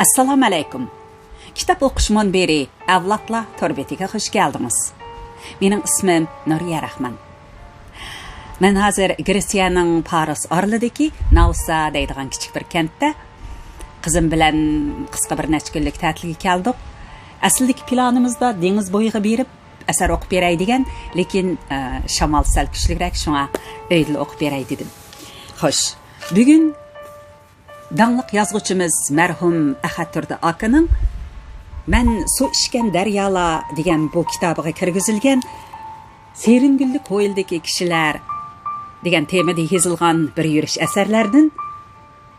Assalomu alaykum. Kitob o'qishmon beri avlodlar torbetiga xush keldingiz. Mening ismim Nuriya Rahman. Men hozir Gretsiyaning Paris oralidagi Nausa deydigan kichik bir kentda qizim bilan qisqa bir necha kunlik ta'tilga keldik. Aslidagi planimizda dengiz bo'yiga berib asar o'qib beray degan, lekin shamol sal kuchliroq, shunga uyda o'qib beray dedim. Xo'sh, bugun danliq yozuvchimiz marhum Ahad Turdi akaning "Men suv ichgan daryolar" degan bu kitobiga kirgizilgan Seringulli ko'yildagi kishilar degan temada yozilgan bir yurish asarlardan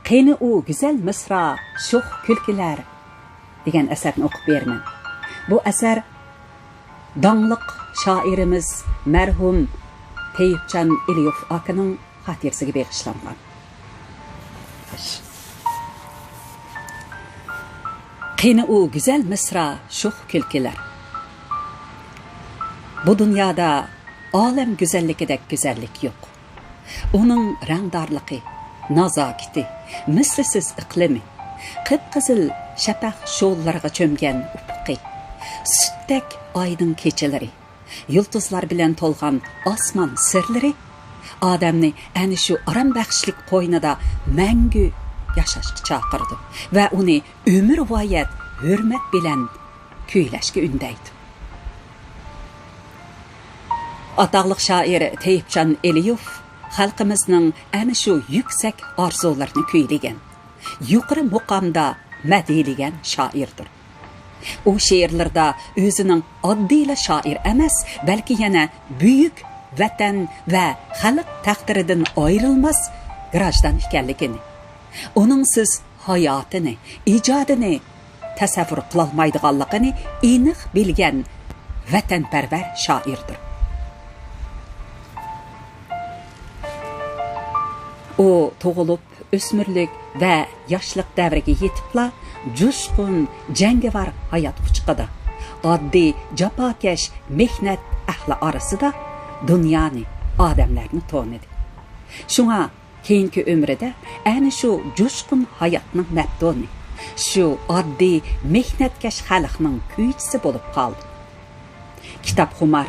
"Qani u go'zal misra, sho'x kulkilar" degan asarni o'qib beraman. Bu asar danliq shoirimiz marhum Teyipcan Eliyov akaning xotirasiga bag'ishlangan. Qani u güzel misra, sho'x kulkilar. Bu dünyada alem güzellikidek güzellik yok. Onun rangdarlığı, nazaketi, mislisiz iklimi, qıpqızıl şapaq şoğullarga çömgen ufqi, süttek aydın keçeleri, yıldızlar bilen tolgan asman sirleri, adamni ani şu arambaxshlik qo'ynida mangu yashashga chaqirdi va uni umr voyat hurmat bilan kuylashga undaydi. Ataqliq shoir Teyipcan Eliyov xalqimizning ana shu yuksak orzularini kuylagan, yuqori muqamda madiylagan shoirdir. U she'rlarda o'zining oddiyla shoir emas, balki yana buyuk vatan va xalq taqdiridan ayrilmas grajdan ekanligini, onunsiz hayotini, ijodini tasavvur qilolmaydiganligini aniq bilgan vatanparvar shoirdir. O tug'ilib, o'smirlik va yoshlik davriga yetibla jo'shqin, jangovar hayot quchqida, oddiy jafokash mehnat ahli orasida dunyoni, odamlarni tanidi. Shunga keyingi umrida ana shu jo'shqin hayotning mabdoni, shu oddiy mehnatkash xalqning kuychisi bo'lib qoldi. Kitobxumar,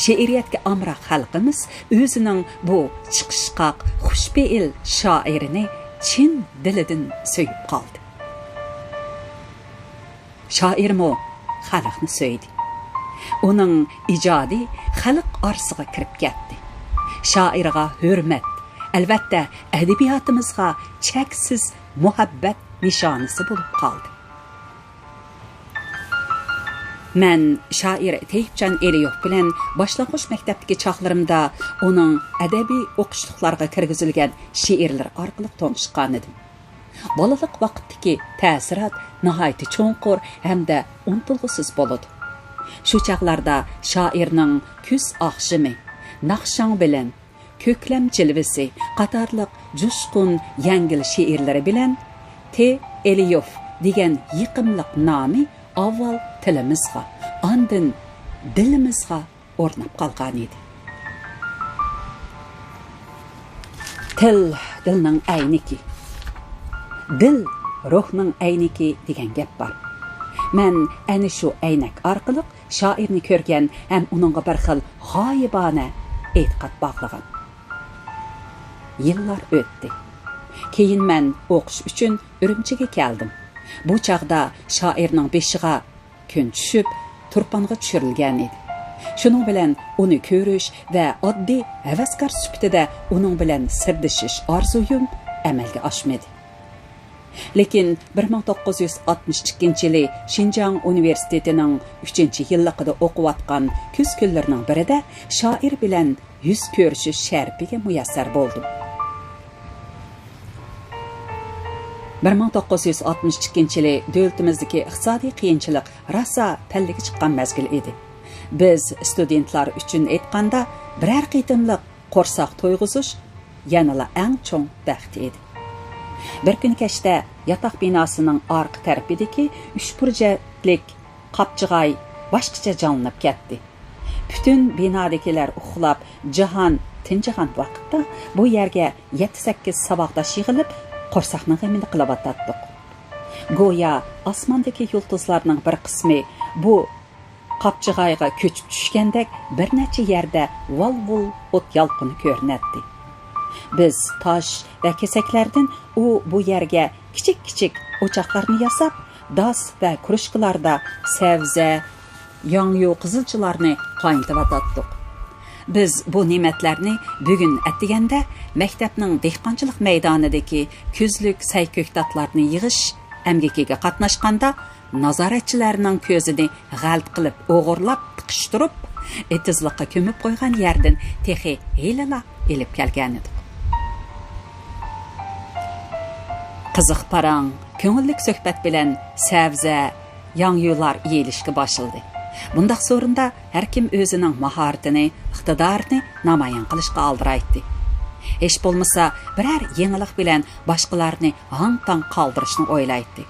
she'riyatga amroq xalqimiz o'zining bu chiqishqoq, xushbe'il shoirini chin dilidan so'yib qoldi. Shoirmo xalqni so'ydi. Uning ijodi xalq orasiga kirib ketdi. Shoirga hurmat, albatta adabiyotimizga cheksiz muhabbat nishonasi bo'lib qoldi. Men shoir Teyipcan Eliyov bilan boshlang'ich maktabdagi chog'larimda uning adabiy o'qishliqlarga kirgizilgan she'rlar orqali tanishgan edim. Bolalik vaqtdagi ta'sirot nihoyatda cho'nqur hamda unutilg'isiz bo'ladi. Shu chaqlarda shoirning Kuz oqshimi, Naqshon bilan, Ko'klam chilvisi qatorliq jo'shqin yangil she'rlari bilan T. Eliyov degan yiqimliq nomi avval tilimizga, andin dilimizga o'rnab qolgan edi. Til dilning ayniki, dil ruhning ayniki degan gap bor. Men ana shu aynak orqali shoirni ko'rgan ham uningga bir xil g'oyibona e'tiqod bog'lagan. Yillar o'tdi. Keyin men o'qish uchun Urumchiga keldim. Bu chaqda shoirning beshiga kun tushib, turponga tushirilgan edi. Shuning bilan uni ko'rish va oddiy havaskor sifatida uning bilan sirdishish orzuyim amalga oshmadi. Lekin 1962-yili Xinjiang universitetining 3-yilligida o'qiyotgan kuz kunlarining birida shoir bilan yuz ko'rishish sharpiga muyassar bo'ldim. 1962-yili davlatimizdagi iqtisodiy qiyinchilik rosa palliga chiqqan mazgil edi. Biz studentlar uchun aytganda biror qitimliq qo'rsoq to'yg'izish yanala eng cho'ng baxt edi. Bir kun kechda yotoq binosining orqa tarafidagi 3 burjatlik qopchig'ay boshqacha jonlanib ketdi. Butun binodikilar uxlab, jahon tinchigan vaqtda bu yerga 7-8 saboqdosh yig'ilib qo'rsoqning g'amini qilavatdik. Go'yo osmondagi yulduzlarning bir qismi bu qapchig'ayga ko'chib tushgandek bir necha yerda vol-vul o't yalqini ko'rinadi. Biz tosh va kesaklardan bu yerga kichik o'choqlarni yasab, das va kurushkalarda sabza, yong'yu qizilchilarni qaynatib. Biz bu ne'matlarni bugun atiganda maktabning dehqonchilik maydonidagi kuzlik sayko'ktatlarni yig'ish amgakiga qatnashganda nazoratchilarning ko'zini g'alt qilib o'g'irlab tiqishtirib, etizliqqa ko'mib qo'ygan yerdan texi helala elib kelgan edi. Qiziq parang, ko'ngillik suhbat bilan sabza, yong'yular yeyilishga boshildi. Bundaq so'rinda har kim o'zining mahoratini, iqtidorini namoyon qilishga aldiraydi. Hech bo'lmasa biror yangilik bilan boshqalarni hang-tang qoldirishni o'ylaydi.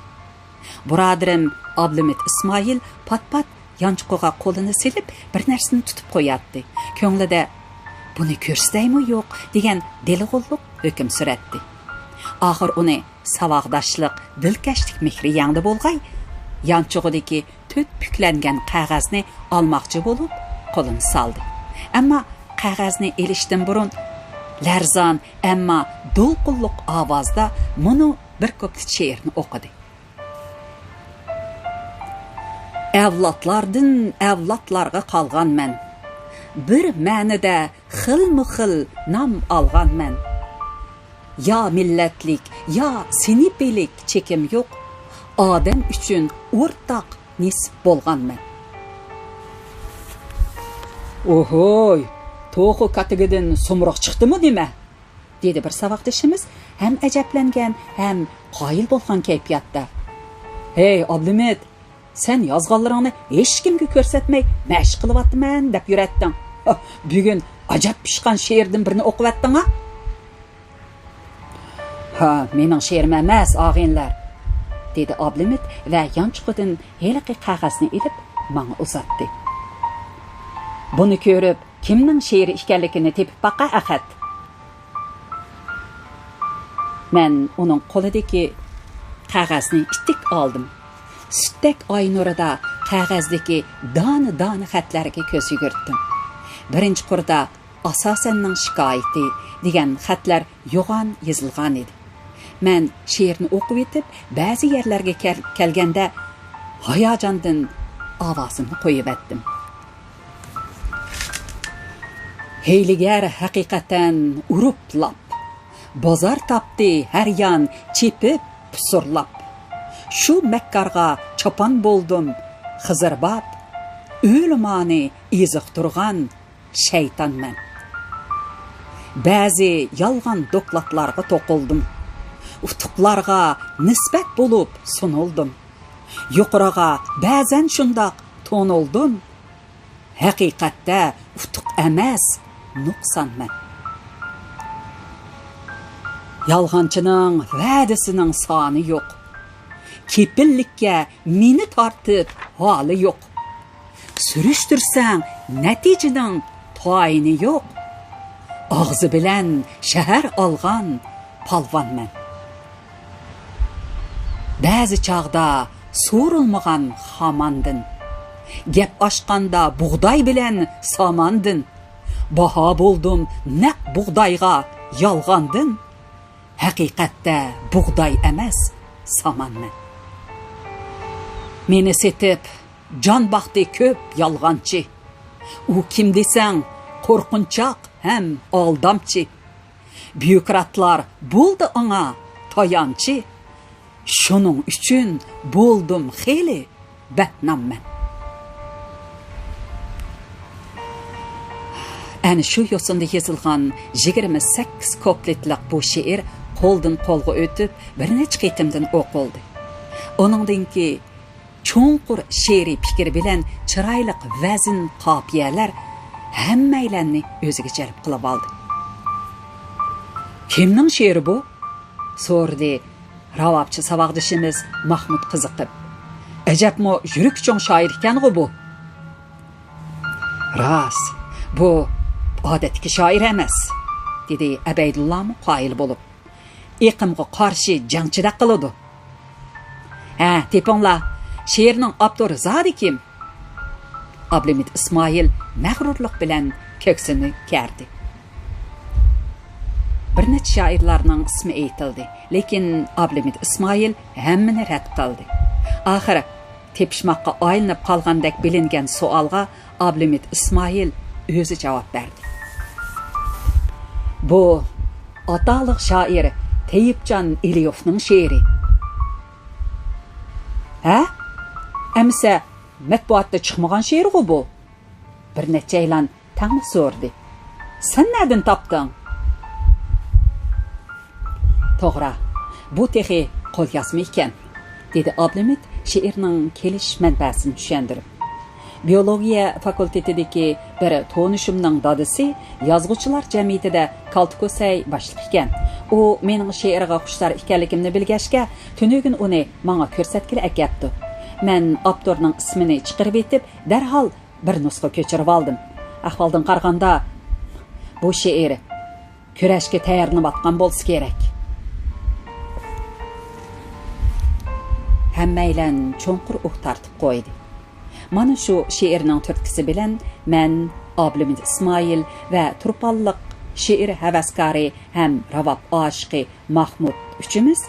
Buradirim Ablimit Ismoil pat-pat yanchiqo'ga qo'lini silib bir narsani tutib qo'yatdi. Ko'nglida buni ko'rsataymi yo'q degan delg'ulliq hukm suratdi. Oxir uni savog'dashlik, dilkashlik mehri yangdi bo'lg'ay, yanchig'idagi to'rt puklangan qog'ozni olmoqchi bo'lib qo'lini soldi. Ammo qog'ozni elishdan burun larzon, ammo do'lqinliq ovozda buni bir ko'plit she'rni o'qidi. Avlodlardan avlodlarga qolganman. Bir ma'nida xilma-xil nom olganman. Ya millatlik, ya sinipilik chekim yo'q. Odam uchun o'rtaq nisb bo'lganman. Ohoy, to'g'ri katigidan sumroq chiqdimi nima? Dedi bir saboqdishimiz, ham ajablangan, ham qoyil bo'lgan kayfiyatda. Hey, Ablimit, sen yozganlaringni hech kimga ko'rsatmay mashq qilyapman deb yuratding. Bugun ajab pishgan she'rdan birini o'qiyapding-a? Ha, mening she'rim emas, og'inlar, dedi Ablimit va yanchiqdan heliqi qog'ozni ilib menga uzatdi. Buni ko'rib, kimning she'ri ekanligini tepib baqa axat. Men uning qo'lidagi qog'ozni ittik oldim. Sutdek oy nurida qog'ozdagi doni xatlarga ko'z yugurtdim. Birinchi qurda asosanning shikoyati degan xatlar yo'g'on yozilgan edi. Men she'rni o'qib etib, ba'zi yerlarga kelganda hayajondan ovozimni qo'yib etdim. Heyligar haqiqatan uruplab, bozor topdi har yon chepib pusurlab. Shu makkarga chopan bo'ldim, Xizirbab, o'limani eziq turgan shaytonman. Ba'zi yolg'on doklatlarga to'qildim. Utuqlarga nisbat bo'lib sunuldim. Yuqoriga ba'zan shundoq to'nildim. Haqiqatda utuq emas, nuqsonman. Yolg'onchining va'dasining soni yo'q. Kepillikka meni tortib holi yo'q. Surishtirsang natijaning tayini yo'q. Og'zi bilan shahar olgan polvonman. Ba'zi chog'da so'rilmagan xamandin. Gap ochganda bug'doy bilan samandin. Baho bo'ldim naq bug'doyga yolg'ondin. Haqiqatda bug'doy emas, samanman. Meni setib jon baxti ko'p yolg'onchi. U kim desang qo'rqinchoq ham aldamchi. Byurokratlar bo'ldi ona tayanchi. Shuning uchun bo'ldim xeli batnamman. Ana shu yo'sinda yozilgan 28 kupletlik bu she'r qo'ldan qo'lga o'tib bir necha qitimdan o'qildi. Uningdanki cho'nqur she'riy fikr bilan chiroyli vazn qofiyalar hammaylarni o'ziga jalb qilib oldi. Kimning she'ri bu? So'rdi ravobchi saboqdishimiz Mahmud qiziqib. Ajabmi yurak cho'ng shoir ekan-ku bu. Ras, bu odatdagi shoir emas, dedi Abaydulla qoyil bo'lib. Iqimga qarshi jangchida qiladi. Ha, tepinglar, she'rning avtori zodi kim? Ablimit Ismoil mag'rurlik bilan ko'ksini kerdi. Bir necha shoirlarning ismi aytildi, lekin Ablimit Ismoil hammani rad qildi. Oxiri tepishmoqqa aylanib qolgandek bilingan savolga Ablimit Ismoil o'zi javob berdi. Bu ataliq shoir Teyipcan Eliyevning she'ri. Ha? Amsa matbuotda chiqmagan she'r-ku bu. Bir necha e'lon tangni so'rdi. Sen nereden topding? To'g'ri, bu texi qo'l yozma ekan, dedi Ablimit she'rning kelish manbasini tushuntirib. Biologiya fakultetidagi bir tonishimning dadisi yozuvchilar jamiyatida Kaltkosay boshliq ekan. U mening she'rga xushlar ekanligimni bilgachga, tunugin uni menga ko'rsatkili akapti. Men avtorning ismini chiqarib etib, darhol bir nusxa ko'chirib oldim. Ahvoldan qaraganda bu she'r kurashga tayyorlanayotgan bo'lsa kerak. Hammaylan cho'nqur tartib qo'ydi. Mana shu she'rning turtkisi bilan men Ablimit Ismoil va Turpalliq she'r havaskari ham ravob oshiqi Mahmud uchimiz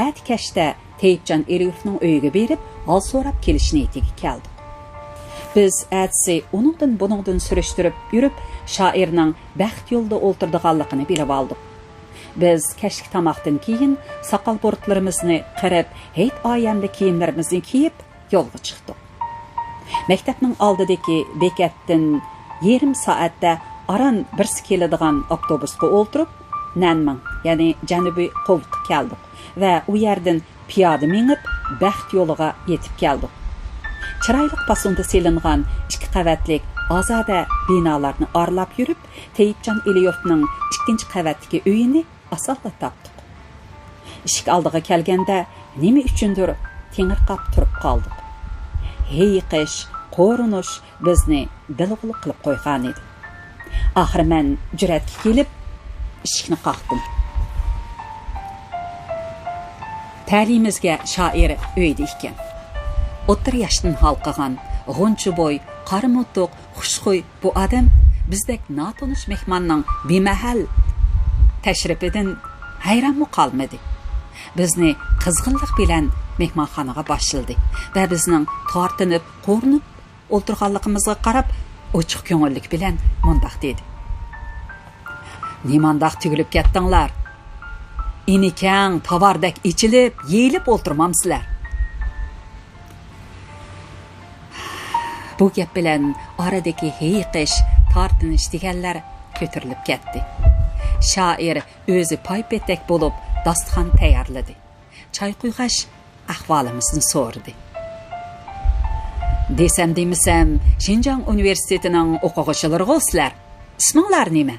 atkashda Teyipcan Eliyevning uyiga berib, hol so'rab kelish niyatiga keldik. Biz atsi uningdan buningdan surishtirib yurib, shoirning baxt yo'lida o'ltirdiganligini bilib oldik. Biz kashki tamoqdan keyin soqol bo'rtlarimizni qirib, hayit oyamli kiyimlarimizni kiyib yo'lga chiqdik. Maktabning oldidagi bekatdan yarim soatda aran birsi keladigan avtobusga o'ltirib, Nanming, ya'ni Janubiy Qovqqa keldik va u yerdan piyoda minib baxt yo'liga yetib keldik. Chiroyli pasonda selingan 2 qavatlik ozoda binolarni aralab yurib, Teyipcan Eliyevning 2 qavatdagi uyini asoqla topdik. Eshik oldiga kelganda nima uchundir tengirqab turib qoldik. Heyqish, qo'rinish bizni dilg'uliq qilib qo'ygan edi. Oxiri men jur'atga kelib eshikni qoqdim. Ta'limimizga shoir uyda ekan. O'ttir yoshdan halqagan, g'unchi bo'y, qarimutuq, xushxuy bu odam bizdek notanish mehmonning bemahal tashrifidan hayronmi qolmadi. Bizni qizg'inlik bilan mehmonxonaga boshladi va bizning tortinib, qo'rnib o'ltirganligimizga qarab, ochiq ko'ngillik bilan mundaq dedi. Nimandaq tugilib ketdinglar? Inikang tovardak ichilib, yeyilib o'ltirmamsizlar. Bu gap bilan oradagi heyqish, tortinish deganlar ko'tarilib ketdi. Shoir o'zi paypetdak bo'lib dasturxon tayyorladi. Choy quygash ahvolimizni so'radi. Desam demisam, Xinjiang universitetining o'quvchilari sizlar. Isminglar nima?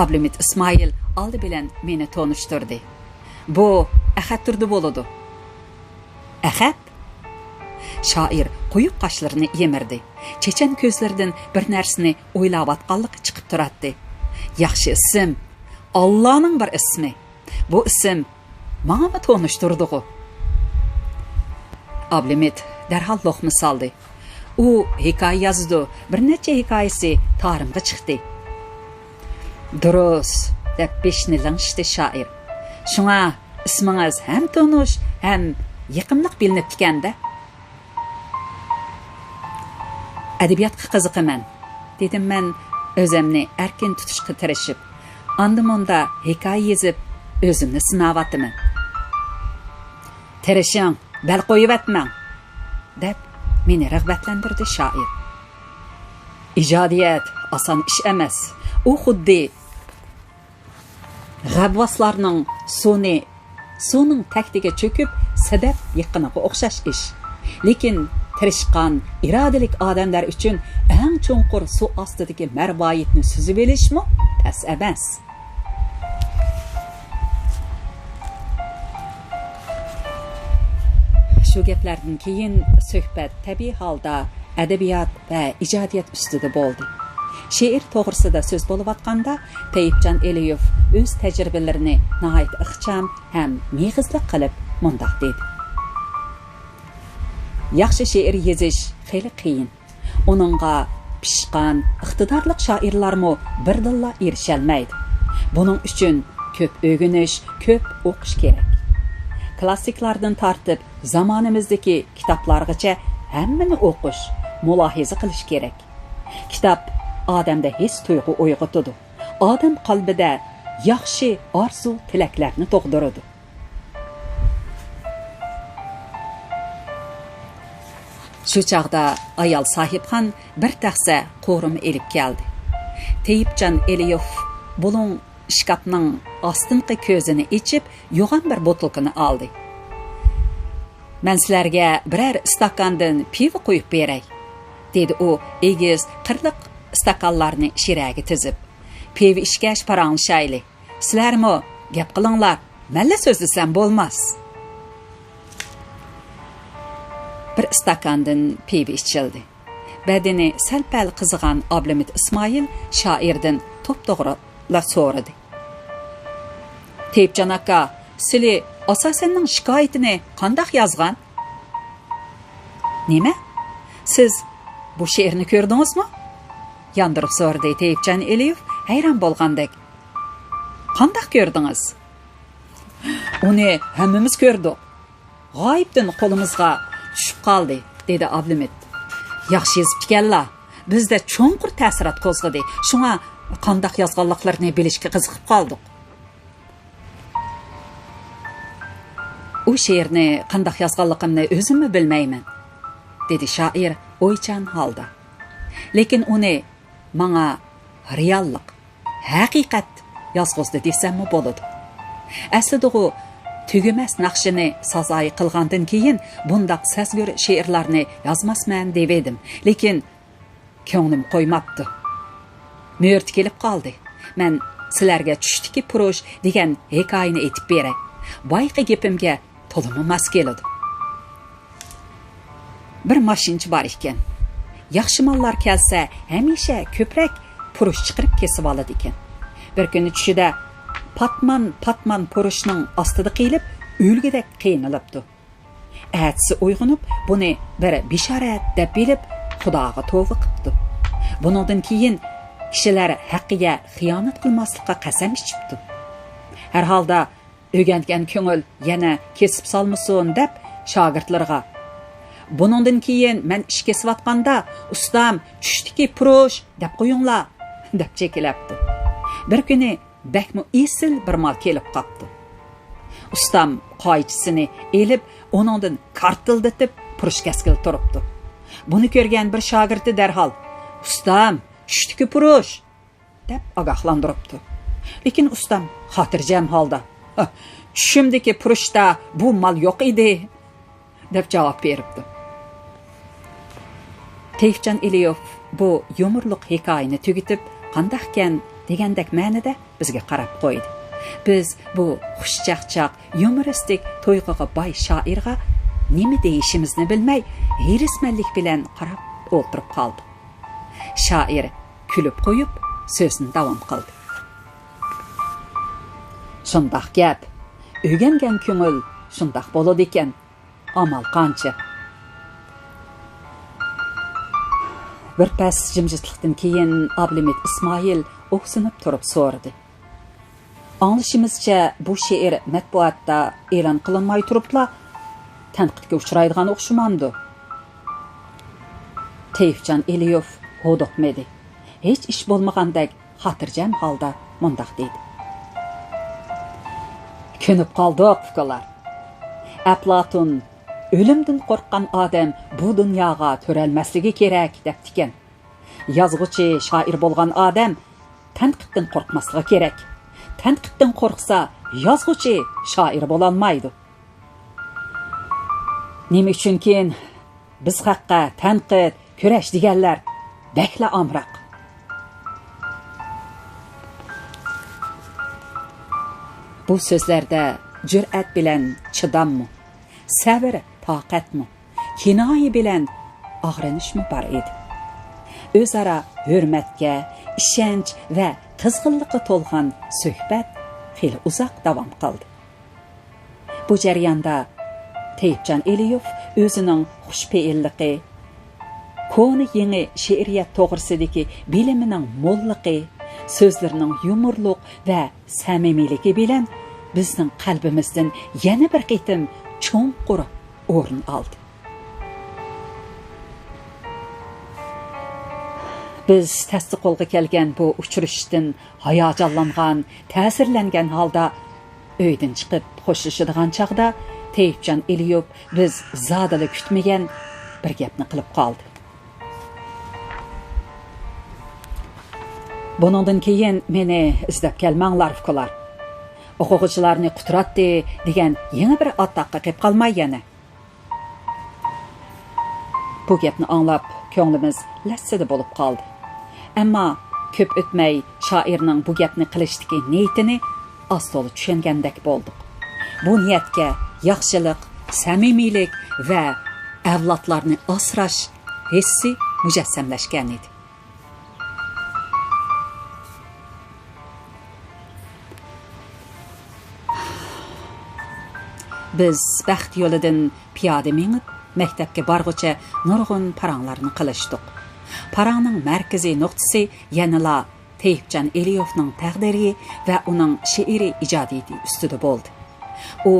Ablimit Ismoil oldi bilan meni tanishtirdi. Bu Ahad turdi bo'ladi. Ahad? Shoir quyuq qoshlarini yemirdi. Chechan ko'zlaridan bir narsani o'ylayotganligi chiqib turadi. Yaxshi ism, Allohning bir ismi. Bu ism menga tanishtirdi-ku. Ablimit darhol lo'qma soldi. U hikoya yozdi. Bir necha hikoyasi tarimga chiqdi. Durust deb beshnilangishdi shoir. Shunga ismingiz ham tanish, ham yaqinlik bilinib ekanda. Adabiyotga qiziqaman, dedim men o'zimni erkin tutishga tirishib. Andimanda hikoya yozib, o'zimni sinavatman. Tirishing, bal qo'yivatmang, deb meni rag'batlantirdi shoir. Ijodiyat oson ish emas. U xuddi g'avvoslarning suvning taktiga cho'kib, sadaf yiqqiniga o'xshash ish. Lekin tirishqan, irodalik odamlar uchun eng cho'nqur suv ostidagi marvoyitni suzib olishmi tas emas. Shu gaplardan keyin suhbat tabiiy holda adabiyot va ijodiyat ustida bo'ldi. Şeir to'g'risida so'z bo'layotganda Tayibjon Eliyev o'z tajribalarini nihoyat ixcham ham meg'izli qilib mundoq dedi. Yaxshi she'r yezish xeyli qiyin. Onunğa pishqan, iqtidorli shoirlarmo birdilla erisholmaydi. Buning uchun ko'p o'rganish, ko'p o'qish kerak. Klassiklardan tortib zamonimizdagi kitoblargacha hammani o'qish, mulohaza qilish kerak. Kitob odamda his tuyg'u uyg'otadi. Odam qalbida yaxshi orzu tilaklarni tug'diradi. Shu chaqda ayol sahibxon bir taxsa qo'rim elib keldi. Tayibjon Eliyev bulun shkapning ostinqi ko'zini ichib, yo'g'on bir botilkani oldi. "Men sizlarga biror stakandan pivo qo'yib beray", dedi u egiz qirliq stakanlarni shiraga tizib. "Pivo ishkash paranglashayli. Sizlarmi gap qilinglar, malla so'zlasam bo'lmas." Bir stakandan pivo ichildi. Badini sal-pal qizigan Ablamit Ismoil shoirdan to'p-to'g'ri so'radi. "Tayibjon aka, sizli asosanning shikoyatini qandoq yozgan?" "Nima? Siz bu she'rni ko'rdingizmi?" Yondirib so'radi Tayibjon Eliyev hayron bo'lgandek. "Qandoq ko'rdingiz?" "Uni hammamiz ko'rdik. G'oyibdan qo'limizga tushib qoldi", dedi Ablamit. "Yaxshi yozib ekanlar. Bizda cho'nqur ta'sirot qo'zg'adi. Shunga qandoq yozganliklarini bilishga qiziqib qoldik." "U she'rni qandoq yozganligimni o'zimmi bilmayman", dedi shoir o'ychan holda. "Lekin uni menga reallik, haqiqat yozg'izdi desammi bo'ladi. Aslida u tugumas naqshini sazoyi qilgandan keyin bundaq sazgur she'rlarni yozmasman deb edim, lekin ko'nglim qo'ymabdi. Mo'rt kelib qoldi. Men sizlarga tushdiki purush degan hikoyani aytib beray. Boyqi gapimga to'limi mas keladi. Bir mashinchi bor ekan. Yaxshi mollar kelsa, hamisha ko'prak purush chiqarib kesib oladi ekan. Bir kuni tushida patman purushning ostida qiyilib, o'lgidek qiynalibdi. Atsi uyg'onib, buni bir bishorat deb bilib, Xudoga tavba qilibdi. Bundan keyin kishilar haqqiga xiyonat qilmaslikka qasam ichibdi. Har holda o'rgangan ko'ngil yana kesib solmasin deb shogirdlarga "Bundan keyin men ish kesayotganda ustam tushdiki purush deb qo'yinglar" deb chekilabdi. Bir kuni bakmu esil bir mal kelib qopti. Ustam qoychisini elib, onundan kartilditib purush kaskil turibdi. Buni ko'rgan bir shogirdi darhol "Ustam, tushdiki purush" deb ogohlantiribdi. Lekin ustam xotirjam holda "Tushimdagi purushda bu mal yo'q edi" deb javob beribdi. Tayibjon Eliyev bu yomurliq hikoyani tugitib, qandaqkan degandek ma'nida bizga qarab qo'ydi. Biz bu xushchaqchaq, yumoristik to'yg'iga boy shoirga nima deyishimizni bilmay, hirismanlik bilan qarab o'tirib qoldik. Shoir kulib qo'yib, so'zni davom qildi. "Shundoq gap, o'rgangan ko'ngil shundoq bo'ladi ekan. Amal qancha?" Bir pas jimjitlikdan keyin Ablamit Ismoil o'ksinib turib so'radi. "Anglishimizcha bu she'r matbuotda e'lon qilinmay turibla, tanqidga uchraydigan o'xshamamdi." Tayibjon Eliyev ho'diqmadi. Hech ish bo'lmagandek xotirjam holda mundoq dedi. "Ko'nib qoldik ukalar. Aflatun o'limdan qo'rqqan odam bu dunyoga to'ralmasligi kerak debdikan. Yozuvchi, shoir bo'lgan odam tanqiddan qo'rqmasligi kerak. Tanqiddan qo'rqsa, yozuvchi, shoir bo'lolmaydi. Nima uchunki biz haqqa tanqid, kurash deganlar bakla omroq. Bu so'zlarda jur'at bilan chidammi, sabr, toqatmi, kinoyi bilan og'rinishmi bor edi. O'zaro hurmatga, ishonch va qizg'inlikqa to'lgan suhbat xeyli uzoq davom qildi. Bu jarayonda Teyipjon Eliyov o'zining xushpe'illigi, ko'ni yangi she'riyat to'g'risidagi bilimining mo'lligi, so'zlarining yumorliq va samimiyligi bilan bizning qalbimizdan yana bir qitim cho'nqur o'rin oldi. Biz tasdiq qo'lga kelgan bu uchrashishdan hayajonlangan, ta'sirlangan holda uydan chiqib xo'shlashadigan chaqda Teyipjon Eliyov biz zodili kutmagan bir gapni qilib qoldi. Bundan keyin meni izlab kelmanglar ukalar. O'quvchilarni qutratdi degan yana bir ataqqa qilib qolmay yana. Bu gapni anglab ko'nglimiz lassada bo'lib qoldi. Ammo ko'p o'tmay shoirning bu gapni qilishdagi niyatini asto'li tushungandek bo'ldik. Bu niyatga yaxshilik, samimiylik va avlodlarni asrash hissi mujassamlashgan edi. Biz baxt yo'lidan piyoda minib maktabga borg'ucha nurg'un paranglarni qilishdik. Parangning markaziy nuqtasi yanala Teyipjon Eliyovning taqdiri va uning she'riy ijodiyati ustida bo'ldi. U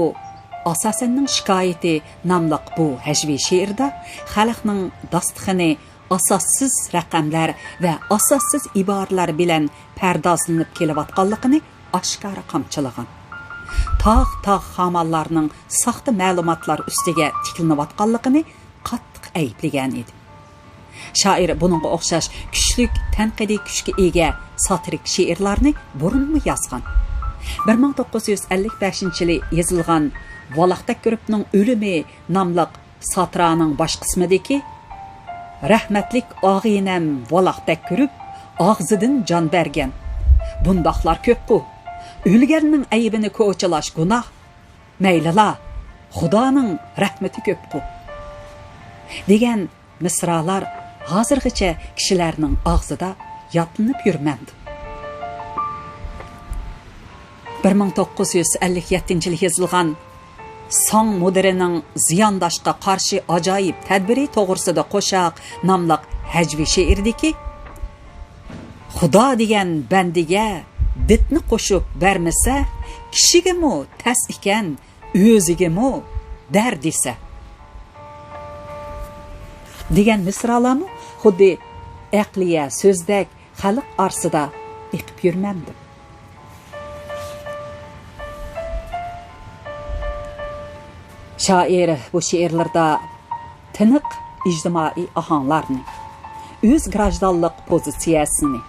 Asasenning shikoyati nomli bu hajviy she'rda xalqning dasturxoni asossiz raqamlar va asossiz iboralar bilan pardozlanib kelayotganligini oshkora qamchilagan. Tog' xamallarning saxta ma'lumotlar ustiga tiklanayotganligini qattiq ayblagan edi. Shoir buningga o'xshash kuchlik tanqidiy kuchga ega satirik she'rlarni burunmi yozgan. 1955-yili yozilgan Valaqdak Grupning o'limi nomli satraning bosh qismidagi rahmatlik og'inam Valaqdak Grup og'zidan jon bergan. Bundoqlar ko'p-ku. O'lganning aybini ko'chilash gunoh. Maylila, Xudoning rahmati ko'p-ku. degan misralar hozirgacha kishilarning og'zida yopinib yurmandi. 1957-yil yozilgan Song mudirining ziyondashga qarshi ajoyib tadbiri to'g'risida qo'shoq nomli hajvi she'rdiki, Xudo degan bandiga ditni qo'shib bermasa, kishigami tas ekan, o'zigami dar desa degan misralarni xuddi aqliya so'zdak xalq arsida eqib yurmandi. Shoir bu she'rlarda tiniq ijtimoiy ohanglarni, o'z grajdanlik pozitsiyasini,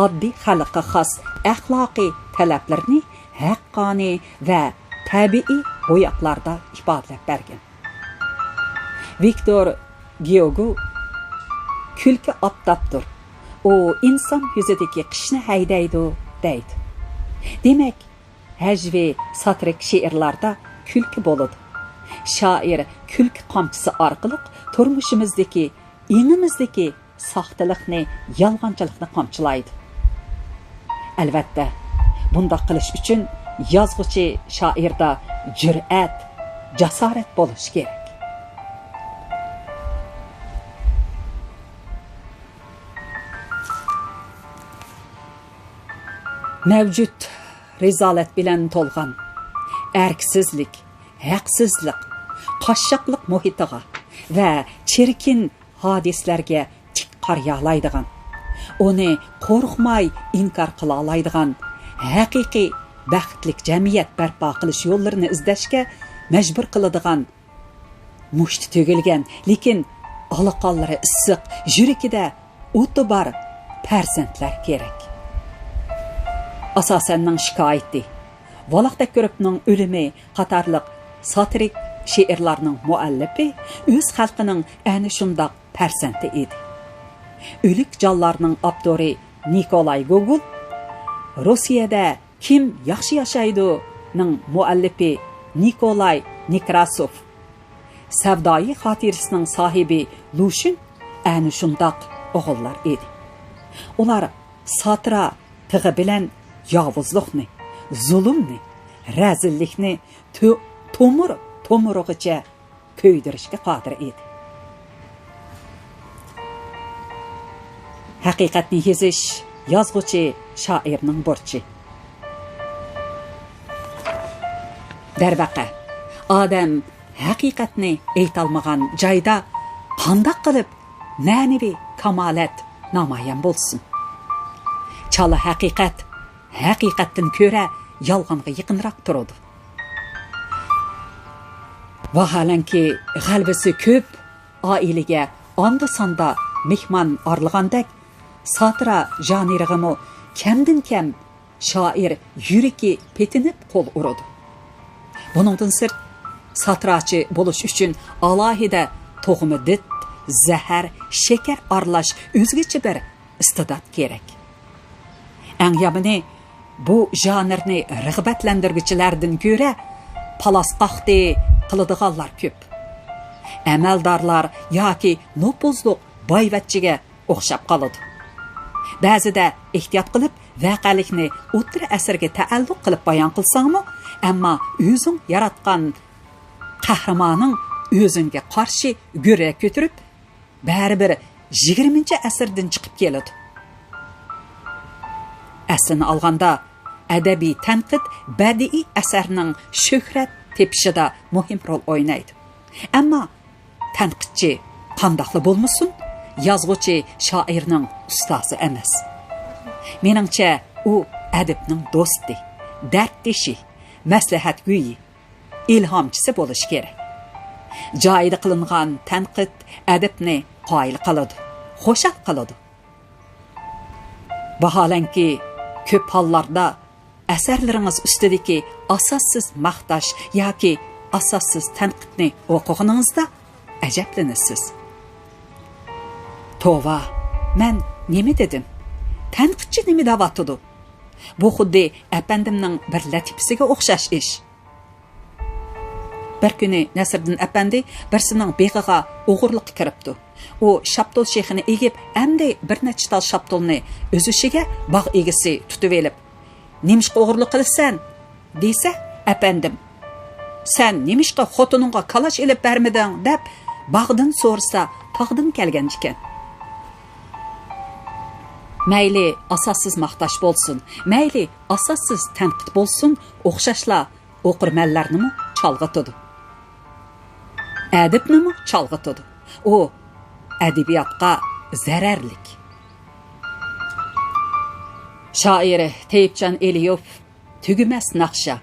oddiy xalqqa xos axloqiy talablarni haqqoniy va tabiiy bo'yoqlarda ifodalab bergan. Viktor Hugo kulki oftobdir. U inson yuzidagi qishni haydaydi deydi. Demak, hajvi satirik she'rlarda kulki bo'ladi. Shoir kulki qamchisi orqali turmushimizdagi, ingimizdagi soxtalikni, yolg'onchilikni qamchilaydi. Albatta, bunday qilish uchun yozuvchi shoirda jur'at, jasorat bo'lishi kerak. Mavjud rizolat bilan to'lgan erksizlik, haqsizlik, qashshoqlik muhitiga va chirkin hodislarga tik qarayolmaydigan, uni qo'rqmay inkor qila oladigan haqiqiy baxtlik jamiyat barpo qilish yo'llarini izlashga majbur qiladigan, mushti to'gilgan, lekin aloqalari issiq, yuragida o'ti bor farzandlar kerak. Asasenning shikoyati, Valaqdak Grupning o'limi qatorliq satirik she'rlarning muallifi o'z xalqining ana shundoq farzandi edi. O'lik jonlarning avtori Nikolay Gogol, Rossiyada kim yaxshi yashaydi ning muallifi Nikolay Nekrasov, savdoyi xotirasining sohibi Lushin ana shundoq o'g'illar edi. Ular satira tig'i bilan yovuzlikni, zulmni, razillikni to'murig'icha ko'ydirishga qodir edi. Haqiqatni yezish yozg'uchi shoirning burchi. Darvaqa, odam haqiqatni aytolmagan joyda qandoq qilib ma'naviy kamolat namoyon bo'lsin? Chala haqiqatdan ko'ra yolg'onga yaqinroq turadi. Vaholanki g'albisi ko'p oilaga onda sonda mehmon orlig'andak satira janrig'imi kamdan kam shoir yuragi petinib qo'l uradi. Buningdan sirt satirachi bo'lish uchun alohida to'g'mi dit, zahar, shakar aralash o'zgacha bir iste'dod kerak. Eng yomoni bu janrni rag'batlantiruvchilardan ko'ra palasqoqdi qiladiganlar ko'p. Amaldorlar yoki nopuzliq boyvachchiga o'xshab qoladi. Ba'zida ehtiyot qilib voqelikni o'ttir asrga taalluq qilib bayon qilsangmi, ammo o'zing yaratgan qahramoning o'zingga qarshi go'ra ko'tarib, baribir 20-asrdan chiqib keladi. Aslini olganda adabiy tanqid badiiy asarning shuhrat tepishida muhim rol o'ynaydi. Ammo tanqidchi qandoqli bo'lmasin, yozg'uchi shoirning ustozi emas. Meningcha u adibning do'sti, darddishi, maslahatgo'yi, ilhomchisi bo'lishi kerak. Joyida qilingan tanqid adibni qoyil qiladi, xo'shal qiladi. Vaholanki ko'p hollarda asarlaringiz ustidagi asossiz maqtash yoki asossiz tanqidni o'qiganingizda ajablanasiz. Tova, men nima dedim? Tanqidchi nima da'vatidi? Bu xuddi apandimning bir latifasiga o'xshash ish. Bir kuni Nasriddin apandi birsining beg'iga o'g'irlikqa kiribdi. U shaptol shexini egib, hamda bir necha tal shaptolni o'z ishiga bog' egisi tutib elib, "Nimishqa o'g'irlik qilsan?" desa, apandim, "Sen nimishqa xotiningga kalash elib bermiding?" deb bog'dan so'rasa, tog'dan kelgan ekan. Mayli asossiz maqtash bo'lsin, mayli asossiz tanqid bo'lsin, o'xshashla o'qirmanlarni chalg'itadi. Adibni chalg'itadi. U adabiyotga zararlik. Shoir Teyipjon Eliyov tugumas naqsha,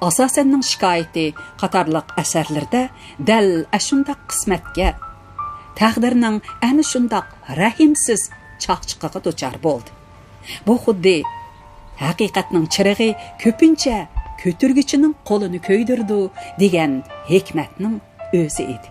asosanning shikoyati qatorliq asarlarda dal ashundaq qismatga, taqdirning ana shundaq rahimsiz chaqchiqiga duchor bo'ldi. Bu xuddi haqiqatning chirig'i ko'pincha ko'tirgichining qo'lini ko'ydirdi degan hikmatning o'zi edi.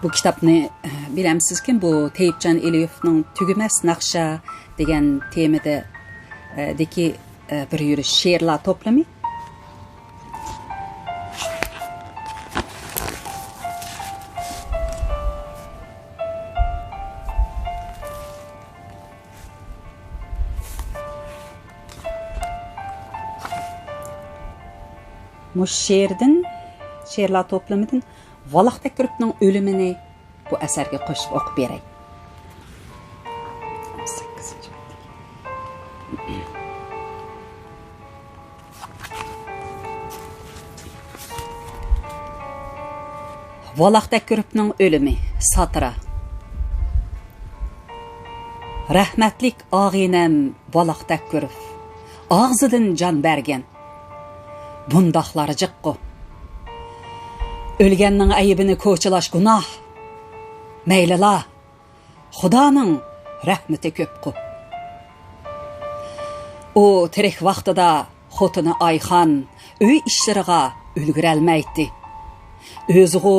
Bu kitobni bilamsizki, bu Teyipjon Eliyovning tugumas naqsha degan temada deki bir yurish she'rlar to'plami. Bu she'rlar to'plamidan Valaq Takribning o'limini bu asarga qo'shib o'qib beray. Valaq Takribning o'limi satira. Rahmatlik og'inam Valaq Takrib, og'zidan jon bergan. Bundoqlari jiqqu. Ölgenning ayibini ko'chilash gunoh. Maylila, Xudoning rahmati ko'pqu. U tirik vaqtida xotini Ayxon uy ishlariga ulgurolmaydi. O'zigu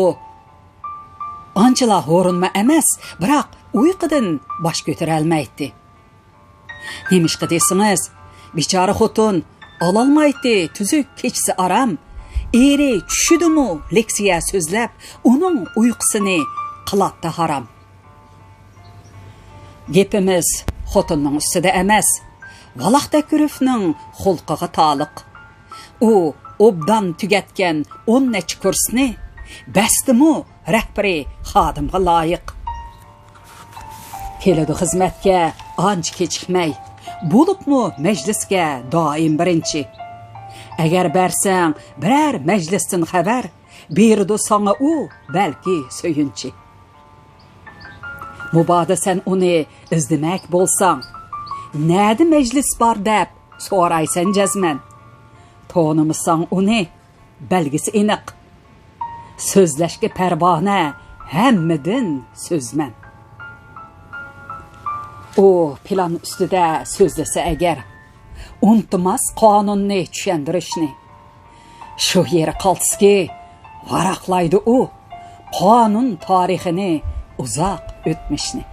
Ançıla horunma emas, biroq uyqudan bosh ko'tarolmaydi. Nemişqa desiniz, bichora xotun ololmaydi tuzuk kechasi aram. Eri tushidimu leksiya so'zlab, uning uyqusini qilatdi haram. Gepimiz xotunning ustida emas, Valaqtakurovning xulqiga taalluq. U obdan tugatgan 10 necha kursni basdimu rahbari xodimga loyiq. Keladi xizmatga ancha kechikmay, bo'libmi majlisga doim birinchi. Agar barsang biror majlisdan xabar berdi sana u balki so'yinchi. Muboda sen uni izlamak bo'lsang, nadi majlis bor deb so'raysan jazman. To'nimisan uni belgisi aniq. So'zlashga parvona hammadan so'zman. O plan ustida so'zlasa agar, unutmas qonunni tushuntirishni. Shu yer qaltiski varaqlaydi u qonun tarixini, uzoq o'tmishni.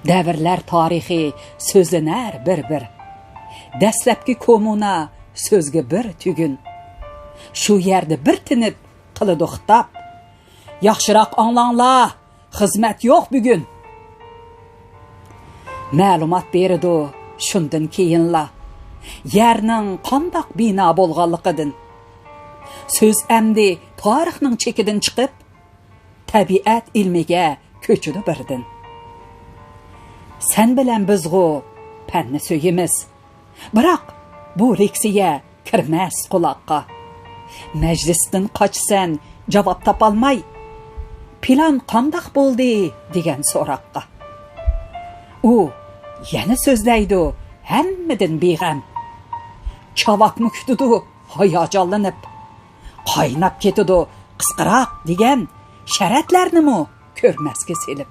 Davrlar tarixi so'zlanar bir-bir. Dastlabki komuna so'zga bir tugun. Shu yerda bir tinib qiladi xitob. Yaxshiroq anglanglar, xizmat yo'q bugun. Ma'lumot berdi shundan keyinla yerning qandoq bino bo'lganligidan. So'z amdi tarixning chekidan chiqib, tabiat ilmiga ko'chidi birdan. Sen bilan bizg'u fanni so'yimiz. Biroq bu leksiya kirmas quloqqa. Majlisdan qochsan javob topolmay, plan qandoq bo'ldi degan so'roqqa. U yana so'zlaydi hammadan beg'am. Chavakni kutidi hayajonlanib, qaynab ketidi qisqiroq degan sharatlarni ko'rmasga selib.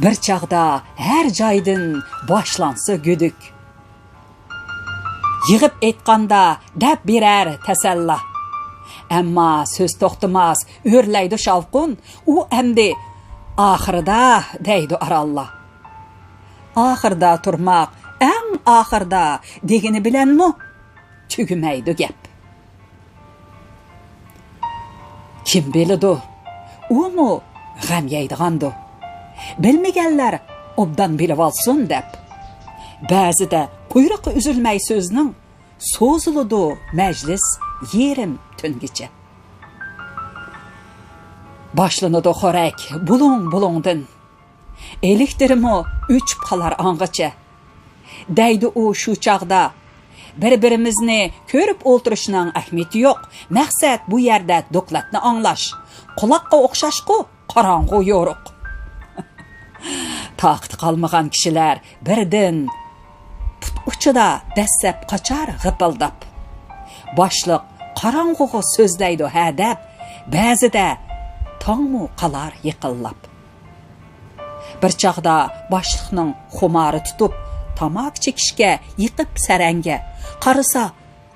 Bir chaqda her joydan boshlansa güdük. Yig'ib aytganda deb berar tasalla. Ammo so'z to'xtamas, o'rlaydi shavqun, u endi oxirida deydi aralla. Oxirida turmoq, eng oxirida degini bilanmi tugumaydi gap. Kim biladi, u g'am yeydigandi. Bilmaganlar obdan bilib olsin deb. Ba'zida quyruqi uzilmay so'zning so'ziladi majlis yerim tungacha. Boshlanadi xo'rak bulung-bulungdan. Elektrimi o'chib qolar angacha. Deydi u shu chaqda. Bir-birimizni ko'rib o'ltirishning ahamiyati yo'q. Maqsad bu yerda do'qlatni anglash. Quloqqa o'xshashku, qorong'u yo'ruq. Taqti qalmagan kishilar birdan put uchida dassab qochar g'ipildab. Boshliq qorong'uga so'zlaydi hadab, ba'zida tongmu qalar yiqillab. Bir chaqda boshliqning xumari tutib, tamak chekishga yiqib saranga qarasa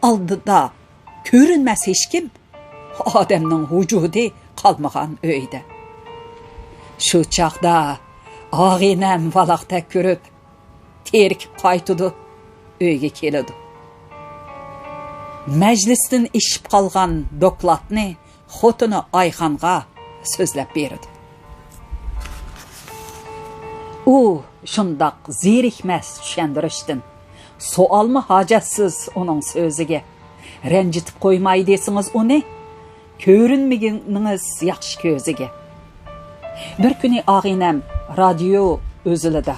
oldida ko'rinmas hech kim. Odamning vujudi qolmagan uyda. Shu chaqda og'inam Valaqtakurov terkib qaytdi, uyga keladi. Majlisdan ishib qolgan dokladni xotini Ayxonga so'zlab berdi. U shundoq zerikmas tushuntirishdan. Savolmi hojatsiz uning so'ziga. Ranjitib qo'ymay desingiz uni, ko'rinmagingiz yaxshi ko'ziga. Bir kuni og'inam radio o'zilida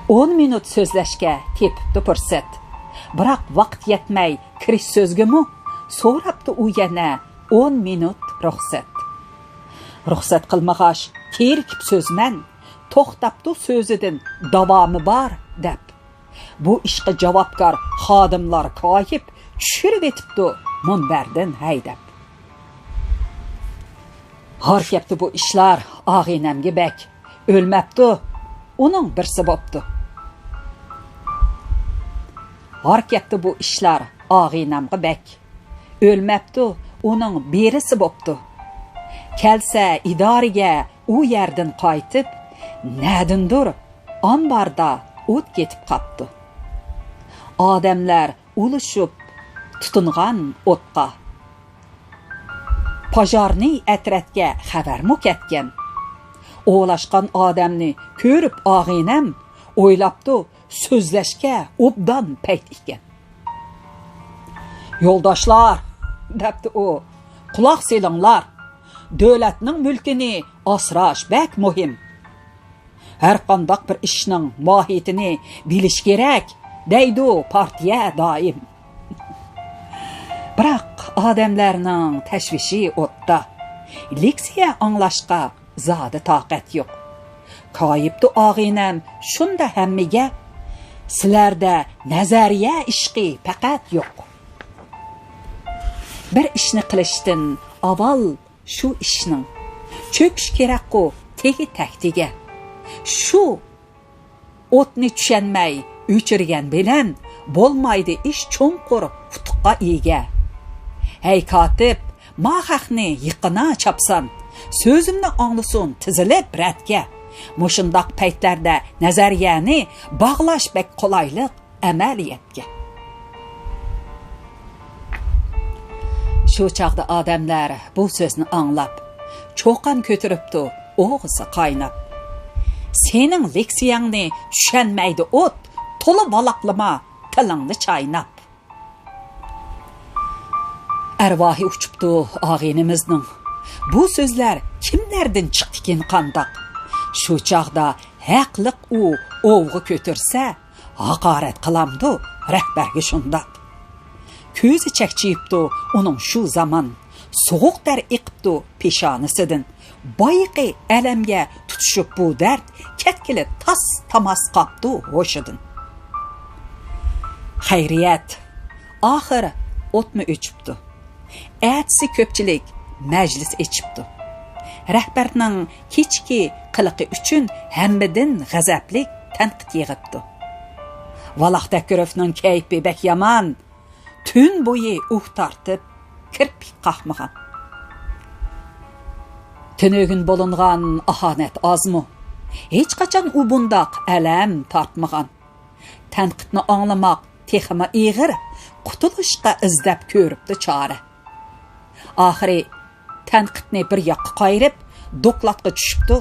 10 minut so'zlashga tepibdi fursat. Biroq vaqt yetmay kirish so'zgimi so'rabdi u yana 10 minut ruxsat. Ruxsat qilmag'ash terkib so'zman, to'xtabdi so'zidan davomi bor deb. Bu ishga javobgar xodimlar koyib tushirib etibdi munbardan haydab. Har kepti bu ishlar og'inamga bak. O'lmabdi, uning birsi bo'pti. Har kepti bu ishlar og'inamga bak. Ölmepti, onun birisi boptu. Kelse idariga u yerden qaytib, nadindir, ambarda o't ketib qapti. Adamlar uluşup tutungan otqa. Pajarni etretge xabar mu ketken. Oğlaşkan adamni körüp ağinem oylaptı sözleşke obdan peyt iken. Yoldaşlar, depti o, kulak selinglar, dövletning mülkini asrash bek muhim. Her qandaq bir ishning mohiyatini bilish kerak, deydi partiya doim. Biroq odamlarning tashvishi o'tda. Leksiya anglashga zodi toqat yo'q. Koyibdi og'inam shunda hammiga, sizlarda nazariya ishqi faqat yo'q. Bir ishni qilishdan avval shu ishning cho'kish kerak-ku tegi taktiga. Shu o'tni tushunmay o'chirgan bilan bo'lmaydi ish cho'nqur futuqqa ega. Hey katib, ma haqni yiqina chapsan, so'zimni anglasin tizilib ratga. Mushundaq paytlarda nazariyani bog'lash bek qolaylik amaliyatga. Shu chaqda odamlar bu so'zni anglab, cho'qan ko'tiribdi, o'g'zi qaynab. Sening leksiyangni tushunmaydi o't, to'la balaqlama tilingni chaynab. Arvohi uchibdi og'inimizning. Bu so'zlar kimlardan chiqdikin qandaq? Shu chaqda haqliq u o'g'i ko'tirsa, haqorat qilamdi rahbarga shundaq. Ko'zi chaqchiyibdi uning shu zaman, so'g'uq dar iqibdi peshonasidan. Boyiqi alamga tutishib bu dard ketkili tas tamas qapdi ho'shidan. Xayriyat, oxir o'tmi o'chibdi. Atsi ko'pchilik majlis echibdi. Rahbarning kechki qiliqi uchun hammadan g'azablik tanqid yig'ibdi. Valoq Takirovning kayfi bek yomon, tun bo'yi tartib kirpik qahmagan. Tünögün bolungan ahanet azmı? Hiç qachon u bundaq alam tartmagan. Tanqidni anglamak texima ig'ir, qutulishqa izdab ko'ribdi chora. Oxiri tanqidni bir yoqqa qayirib, dokladga tushibdi,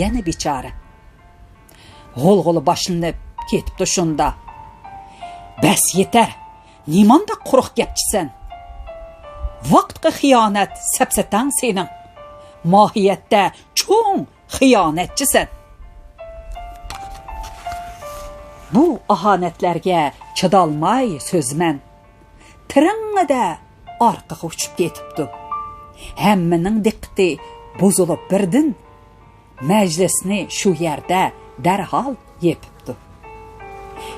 yana bechora. G'olg'oli boshlanib ketibdi shunda. Bas yetar, nimanda quruq gapchisan? Vaqtga xiyonat sapsatan sening. Mohiyatda cho'ng xiyonatchisan. Bu ahanetlarga chidolmay so'zman. Tiringida orqaga uchib ketibdi. Hammaning diqqati buzilib birdan majlisni shu yerda darhol yepibdi.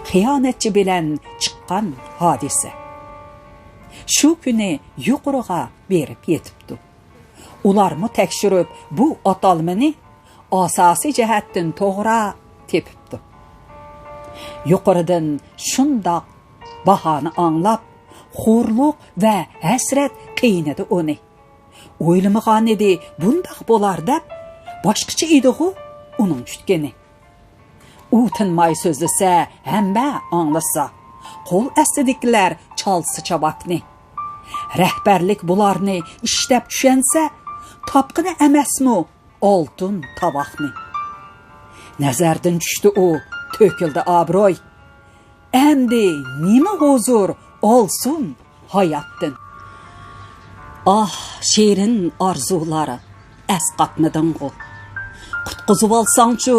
Xiyonatchi bilan chiqqan hodisa shu kuni yuqoriga berib yetibdi. Ularmı tekshirib bu atalmani asosiy jihatdan to'g'ri tepibdi. Yuqoridan shundoq bahoni anglab, xo'rliq va hasrat qiynadi uni. O'ylamagan edi bundoq bo'lar deb, boshqacha edi-ku uning tutgani. U tinmay so'zlasa, hamma anglasa, qo'l astidikilar chalsa chabakni. Rahbarlik bularni ishlab tushunsa, tapqini emasmi oltin tabaqni. Nazardan tushdi u, to'kildi obro'y. Endi nima huzur olsun hayotdan. Ah, sherin orzulari asqatmading-ku. Qutqizib olsangchu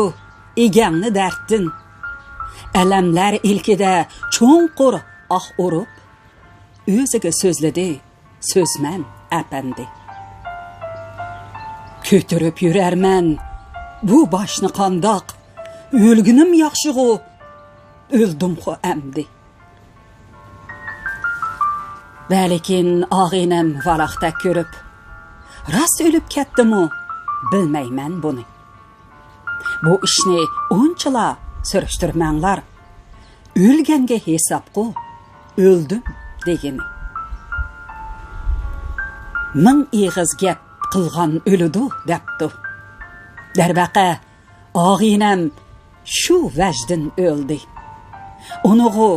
egangni darddan. Alamlar ilkida cho'nqur urib, o'ziga so'zladi so'zman apandi. Ko'tirib yurarman bu boshni qandoq, o'lginim yaxshi-ku, o'ldim-ku amdi. Balikin og'inam valoqda ko'rib, rost o'lib ketdimi, bilmayman buni. Bu ishni unchila surishtirmanglar. O'lganga hisob-ku, o'ldim degani. ming ig'iz gap qilgan o'lidu debdi. Darbaqa og'inam shu vajdin o'ldi. Unugu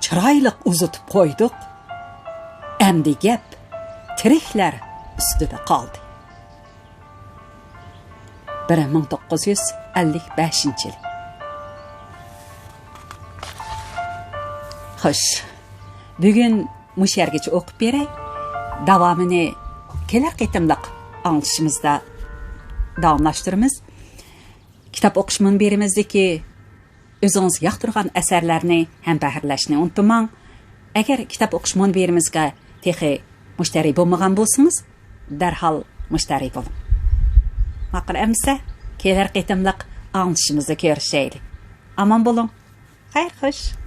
chiroyliq uzutib qo'ydik. Endi gap tiriklar ustida qoldi. 1955 yil. Xo'sh, bugun mushargacha o'qib beray. Davomini kelar qitimliq anglashimizda davomlashtiramiz. Kitap o'qish munberimizdagi o'zingiz yoqtirgan asarlarni ham bahrlashni unutmang. Agar kitap o'qish munberimizga texi mushtari bo'lmagan bo'lsangiz, darhol mushtari bo'ling. Maqul emsa, kelar qitimliq anglashimizda ko'rishaylik. Aman bo'ling. Xayr, xush.